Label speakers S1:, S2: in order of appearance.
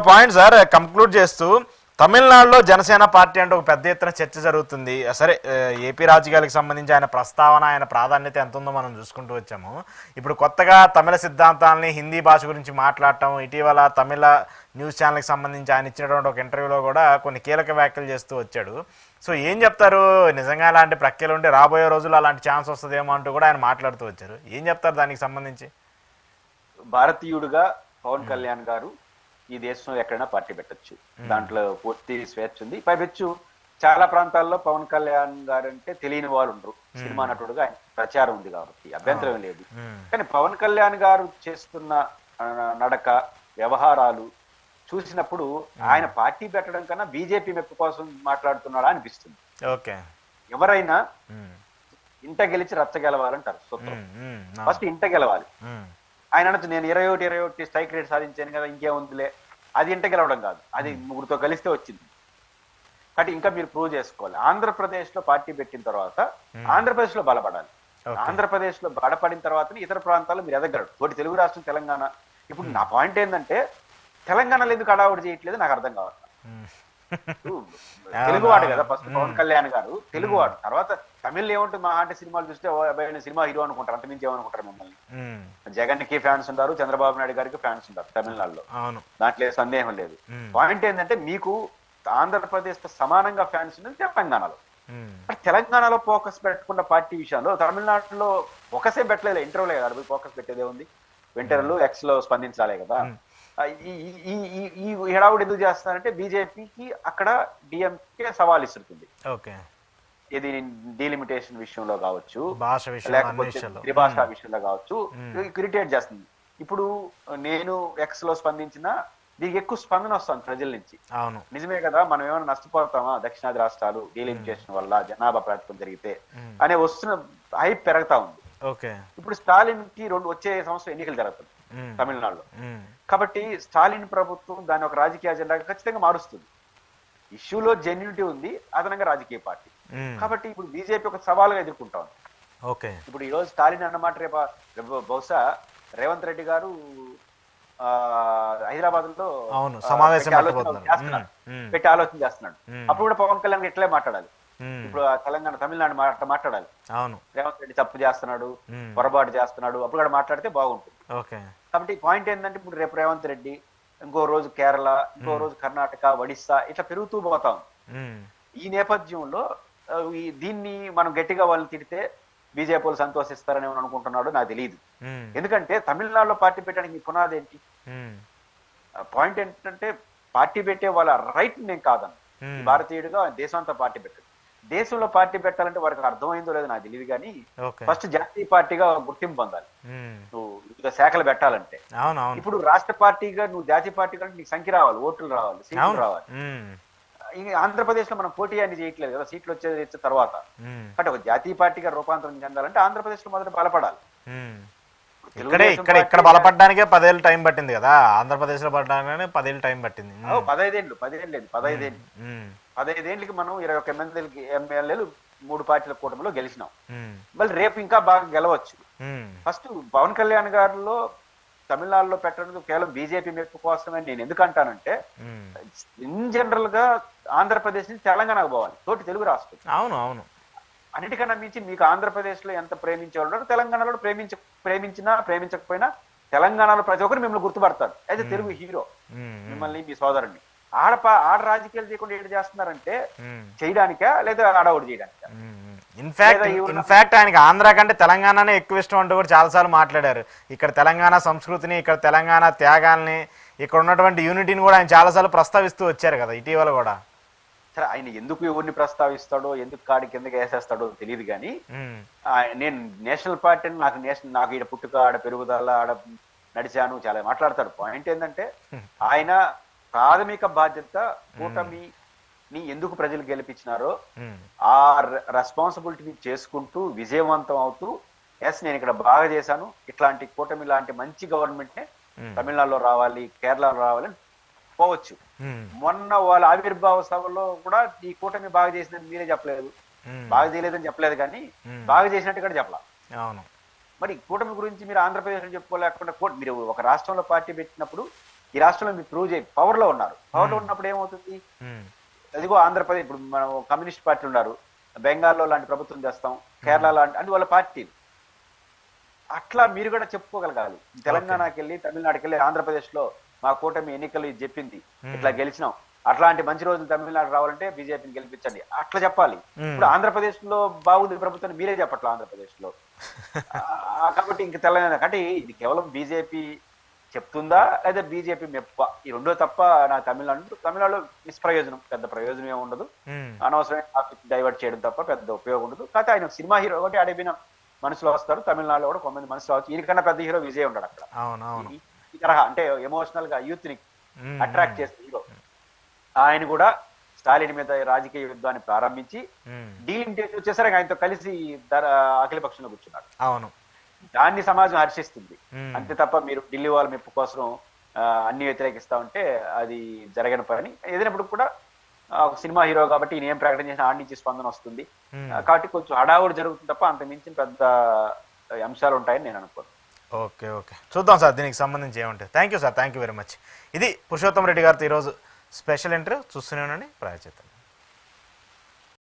S1: Point sir conclude చేస్తూ, తమిళనాడులో Janasena party అంటే ఒక పెద్ద ఎత్తున చర్చ జరుగుతుంది. సరే, ఏపీ రాజకీయాలకు సంబంధించి ఆయన ప్రస్తావన, ఆయన ప్రాధాన్యత ఎంత ఉందో మనం చూసుకుంటూ వచ్చాము. ఇప్పుడు కొత్తగా తమిళ సిద్ధాంతాలని, హిందీ భాష గురించి మాట్లాడటం, ఇటీవల తమిళ న్యూస్ ఛానల్కి సంబంధించి ఆయన ఇచ్చినటువంటి ఒక ఇంటర్వ్యూలో కూడా కొన్ని కీలక వ్యాఖ్యలు చేస్తూ వచ్చాడు. సో ఏం చెప్తారు, నిజంగా అలాంటి ప్రఖ్యలు ఉంటే రాబోయే రోజుల్లో అలాంటి ఛాన్స్ వస్తుందేమో అంటూ కూడా ఆయన మాట్లాడుతూ వచ్చారు. ఏం చెప్తారు దానికి సంబంధించి?
S2: భారతీయుడుగా పవన్ కళ్యాణ్ గారు ఈ దేశంలో ఎక్కడైనా పార్టీ పెట్టచ్చు, దాంట్లో పూర్తి స్వేచ్ఛ ఉంది. పైపెచ్చు చాలా ప్రాంతాల్లో పవన్ కళ్యాణ్ గారు అంటే తెలియని వాళ్ళు ఉండరు. సినిమా నటుడుగా ఆయన ప్రచారం ఉంది కాబట్టి అభ్యంతరం లేదు. కానీ పవన్ కళ్యాణ్ గారు చేస్తున్న నడక, వ్యవహారాలు చూసినప్పుడు ఆయన పార్టీ పెట్టడం కన్నా బీజేపీ మెప్పు కోసం మాట్లాడుతున్నాడా అనిపిస్తుంది. ఎవరైనా ఇంట గెలిచి రచ్చ గెలవాలంటారు సూత్రం. ఫస్ట్ ఇంట గెలవాలి. ఆయన అనొచ్చు, నేను 21 స్ట్రైక్ రేట్ సాధించాను కదా, ఇంకేముందిలే. అది ఇంట గెలవడం కాదు, అది ముగ్గురితో కలిస్తే వచ్చింది. కాబట్టి ఇంకా మీరు ప్రూవ్ చేసుకోవాలి. ఆంధ్రప్రదేశ్ లో పార్టీ పెట్టిన తర్వాత ఆంధ్రప్రదేశ్ లో బలపడాలి. ఆంధ్రప్రదేశ్ లో బలపడిన తర్వాత ఇతర ప్రాంతాల్లో మీరు ఎదగలరు. తోటి తెలుగు రాష్ట్రం తెలంగాణ. ఇప్పుడు నా పాయింట్ ఏంటంటే, తెలంగాణలో ఎందుకు అడావుడి చేయట్లేదు నాకు అర్థం కావాలి. తెలుగువాడు కదా ఫస్ట్ పవన్ కళ్యాణ్ గారు, తెలుగువాడు. తర్వాత తమిళ్ ఏమంటుంది, మా అంటే సినిమాలు చూస్తే సినిమా హీరో అనుకుంటారు, అంతమించి ఏమనుకుంటారు మిమ్మల్ని. జగన్ కి ఫ్యాన్స్ ఉన్నారు, చంద్రబాబు నాయుడు గారికి ఫ్యాన్స్ ఉన్నారు తమిళనాడులో, దాంట్లో సందేహం లేదు. పాయింట్ ఏంటంటే, మీకు ఆంధ్రప్రదేశ్ తో సమానంగా ఫ్యాన్స్ ఉన్నది తెలంగాణలో. తెలంగాణలో ఫోకస్ పెట్టకుండా పార్టీ విషయంలో తమిళనాడులో ఫోకసే పెట్టలేదు. ఇంటర్వ్యూలే కదా ఫోకస్ పెట్టేదే ఉంది. వింటర్లు ఎక్స్ లో స్పందించాలే కదా. ఈ హడావుడు ఎందుకు చేస్తున్నారంటే, బీజేపీకి అక్కడ డిఎంకే సవాల్ ఇస్తుంది. ఇది డీలిమిటేషన్ విషయంలో కావచ్చు, లేకపోతే త్రిభాషా విషయంలో కావచ్చు, ఇరిటేట్ చేస్తుంది. ఇప్పుడు నేను ఎక్స్ లో స్పందించిన దీనికి ఎక్కువ స్పందన వస్తుంది ప్రజల నుంచి. నిజమే కదా, మనం ఏమైనా నష్టపోతామా దక్షిణాది రాష్ట్రాలు డీలిమిటేషన్ వల్ల జనాభా ప్రాతిపదికన జరిగితే అనే వస్తున్న హైప్ పెరుగుతా ఉంది. ఇప్పుడు స్టాలిన్ కి వచ్చే సంవత్సరం ఎన్నికలు జరుగుతుంది తమిళనాడులో. కాబట్టి స్టాలిన్ ప్రభుత్వం దాన్ని ఒక రాజకీయ అజెండా ఖచ్చితంగా మారుస్తుంది. ఇష్యూలో జెన్యూనిటీ ఉంది, అదనంగా రాజకీయ పార్టీ. కాబట్టి ఇప్పుడు బీజేపీ ఒక సవాలుగా ఎదుర్కొంటా ఉంది. ఇప్పుడు ఈ రోజు స్టాలిన్ అన్నమాట రేపు బహుశా రేవంత్ రెడ్డి గారు హైదరాబాద్ లో పెట్టి ఆలోచన చేస్తున్నాడు. అప్పుడు కూడా పవన్ కళ్యాణ్ ఇట్లే మాట్లాడాలి. ఇప్పుడు తెలంగాణ తమిళనాడు మాట్లాడాలి. రేవంత్ రెడ్డి తప్పు చేస్తున్నాడు, పొరపాటు చేస్తున్నాడు, అప్పుడు కూడా మాట్లాడితే బాగుంటుంది. కాబట్టి పాయింట్ ఏంటంటే, ఇప్పుడు రేపు రేవంత్ రెడ్డి, ఇంకో రోజు కేరళ, ఇంకో రోజు కర్ణాటక, ఒడిస్సా ఇట్లా పెరుగుతూ పోతాం. ఈ నేపథ్యంలో దీన్ని మనం గట్టిగా వాళ్ళని తిడితే బీజేపీ వాళ్ళు సంతోషిస్తారని అనుకుంటున్నాడు నాకు తెలియదు. ఎందుకంటే తమిళనాడులో పార్టీ పెట్టడానికి మీ పునాది ఏంటి? పాయింట్ ఏంటంటే, పార్టీ పెట్టే వాళ్ళ రైట్ నేను కాదను. భారతీయుడిగా దేశం అంతా పార్టీ పెట్టాడు. దేశంలో పార్టీ పెట్టాలంటే వారికి అర్థమైందో లేదో నాకు తెలియదు, కానీ ఫస్ట్ జాతీయ పార్టీగా గుర్తింపు పొందాలి నువ్వు వివిధ శాఖలు పెట్టాలంటే. ఇప్పుడు రాష్ట్ర పార్టీగా నువ్వు జాతీయ పార్టీ కంటే నీకు సంఖ్య రావాలి, ఓట్లు రావాలి, సీట్లు రావాలి. ఆంధ్రప్రదేశ్ లో మనం పోటీ అన్ని చేయట్లేదు కదా, సీట్లు వచ్చే తర్వాత. అంటే ఒక జాతీయ పార్టీగా రూపాంతరం చెందాలంటే ఆంధ్రప్రదేశ్ లో మొదట బలపడాలి.
S1: ఇక్కడ బలపడడానికే 10 ఏళ్ళు టైం పట్టింది కదా, ఆంధ్రప్రదేశ్ లో పడడానికి 10 ఏళ్ళు టైం పట్టింది.
S2: 15 ఏళ్ళకి మనం 21 ఎమ్మెల్యేలు 3 పార్టీల కూటమిలో గెలిచినాం. మళ్ళీ రేపు ఇంకా బాగా గెలవచ్చు. ఫస్ట్ పవన్ కళ్యాణ్ గారిలో తమిళనాడులో పెట్టడం కేవలం బీజేపీ మెప్పు కోసమే నేను ఎందుకు అంటానంటే, ఇన్ జనరల్ గా ఆంధ్రప్రదేశ్ నుంచి తెలంగాణకు పోవాలి, తోటి తెలుగు రాష్ట్రం. అన్నిటికన్నా మించి మీకు ఆంధ్రప్రదేశ్ లో ఎంత ప్రేమించేవాళ్ళు తెలంగాణలో ప్రేమించకపోయినా తెలంగాణలో ప్రతి ఒక్కరు మిమ్మల్ని గుర్తుపడతారు. అయితే తెలుగు హీరో మిమ్మల్ని, మీ సోదరుని. ఆడ రాజకీయాలు చేయకుండా ఏం చేస్తున్నారంటే, చేయడానికా లేదా ఆడవుడు చేయడానికా?
S1: ఇన్ఫాక్ట్ ఆయనకి ఆంధ్ర కంటే తెలంగాణనే ఎక్కువ ఇష్టం అంటూ కూడా చాలాసార్లు మాట్లాడారు. ఇక్కడ తెలంగాణ సంస్కృతిని, ఇక్కడ తెలంగాణ త్యాగాల్ని, ఇక్కడ ఉన్నటువంటి యూనిటీని కూడా ఆయన చాలాసార్లు ప్రస్తావిస్తూ వచ్చారు కదా ఇటీవల కూడా.
S2: సరే, ఆయన ఎందుకు ఎవరిని ప్రస్తావిస్తాడో, ఎందుకు కాడి కిందకి వేసేస్తాడో తెలియదు, కానీ నేను నేషనల్ పార్టీ నాకు ఈడ పుట్టుక, ఆడ పెరుగుదల, ఆడ నడిచాను చాలా మాట్లాడతాడు. పాయింట్ ఏంటంటే, ఆయన ప్రాథమిక బాధ్యత కూటమిని ఎందుకు ప్రజలు గెలిపించినారో ఆ రెస్పాన్సిబిలిటీ చేసుకుంటూ విజయవంతం అవుతూ, ఎస్ నేను ఇక్కడ బాగా చేశాను, ఇట్లాంటి కూటమి లాంటి మంచి గవర్నమెంట్ నే తమిళనాడులో రావాలి, కేరళలో రావాలని పోవచ్చు. మొన్న వాళ్ళ ఆవిర్భావ సభలో కూడా ఈ కూటమి బాగా చేసిందని మీరే చెప్పలేదు, బాగా చేయలేదని చెప్పలేదు, కానీ బాగా చేసినట్టు కూడా చెప్పలా. మరి కూటమి గురించి మీరు ఆంధ్రప్రదేశ్ లో చెప్పుకోలేకుండా, మీరు ఒక రాష్ట్రంలో పార్టీ పెట్టినప్పుడు ఈ రాష్ట్రంలో మీరు ప్రూవ్ చేయ పవర్ లో ఉన్నారు. పవర్ లో ఉన్నప్పుడు ఏమవుతుంది? అదిగో ఆంధ్రప్రదేశ్ ఇప్పుడు మనం కమ్యూనిస్ట్ పార్టీలు ఉన్నారు, బెంగాల్లో లాంటి ప్రభుత్వం చేస్తాం, కేరళ లాంటి అంటే వాళ్ళ పార్టీలు. అట్లా మీరు కూడా చెప్పుకోగలగాలి. తెలంగాణకి వెళ్ళి, తమిళనాడుకి వెళ్ళి, ఆంధ్రప్రదేశ్ లో మా కూటమి ఎన్నికలు ఇది చెప్పింది, ఇట్లా గెలిచినాం, అట్లాంటి మంచి రోజులు తమిళనాడు రావాలంటే బీజేపీని గెలిపించండి అట్లా చెప్పాలి. ఇప్పుడు ఆంధ్రప్రదేశ్ లో బాగుంది ప్రభుత్వం మీరే చెప్పట్లా ఆంధ్రప్రదేశ్ లో. కాబట్టి ఇంక తెలంగాణ అంటే ఇది కేవలం బీజేపీ చెప్తుందా లేదా బీజేపీ మెప్ప, ఈ రెండో తప్ప నా తమిళనాడులో నిష్ప్రయోజనం, పెద్ద ప్రయోజనం ఏమి ఉండదు. అనవసరమైన టాపిక్ డైవర్ట్ చేయడం తప్ప పెద్ద ఉపయోగం ఉండదు. కాకపోతే ఆయన సినిమా హీరో ఒకటి అడిగిన మనుషులు వస్తారు, తమిళనాడులో కూడా కొంతమంది మనుషులు వచ్చు. ఈయనకన్నా పెద్ద హీరో విజయ్ ఉంటాడు అక్కడ. ఈ తరహా అంటే ఎమోషనల్ గా యూత్ ని అట్రాక్ట్ చేసే హీరో. ఆయన కూడా స్టాలిన్ మీద రాజకీయ యుద్ధాన్ని ప్రారంభించి డీలింగ్ చేసి వచ్చేసరికి ఆయనతో కలిసి అఖిల పక్షంలో కూర్చున్నాడు.
S1: అవును,
S2: దాన్ని సమాజం హర్షిస్తుంది. అంతే తప్ప మీరు ఢిల్లీ వాళ్ళ మెప్పు కోసం అన్ని వ్యతిరేకిస్తా ఉంటే అది జరగని పని. ఏదైనప్పుడు కూడా ఒక సినిమా హీరో కాబట్టి ఈయన ఏం ప్రకటన చేసినా ఆడి నుంచి స్పందన వస్తుంది. కాబట్టి కొంచెం హడావుడి జరుగుతుంది తప్ప అంత మించిన పెద్ద అంశాలు ఉంటాయని నేను అనుకోను.
S1: ఓకే ఓకే, చూద్దాం సార్ దీనికి సంబంధించి ఏముంటాయి. Thank you sir, thank you very much. ఇది పురుషోత్తం రెడ్డి గారితో ఈరోజు స్పెషల్ ఇంటర్వ్యూ. చూస్తూనే ఉండండి ప్రజాచేతన.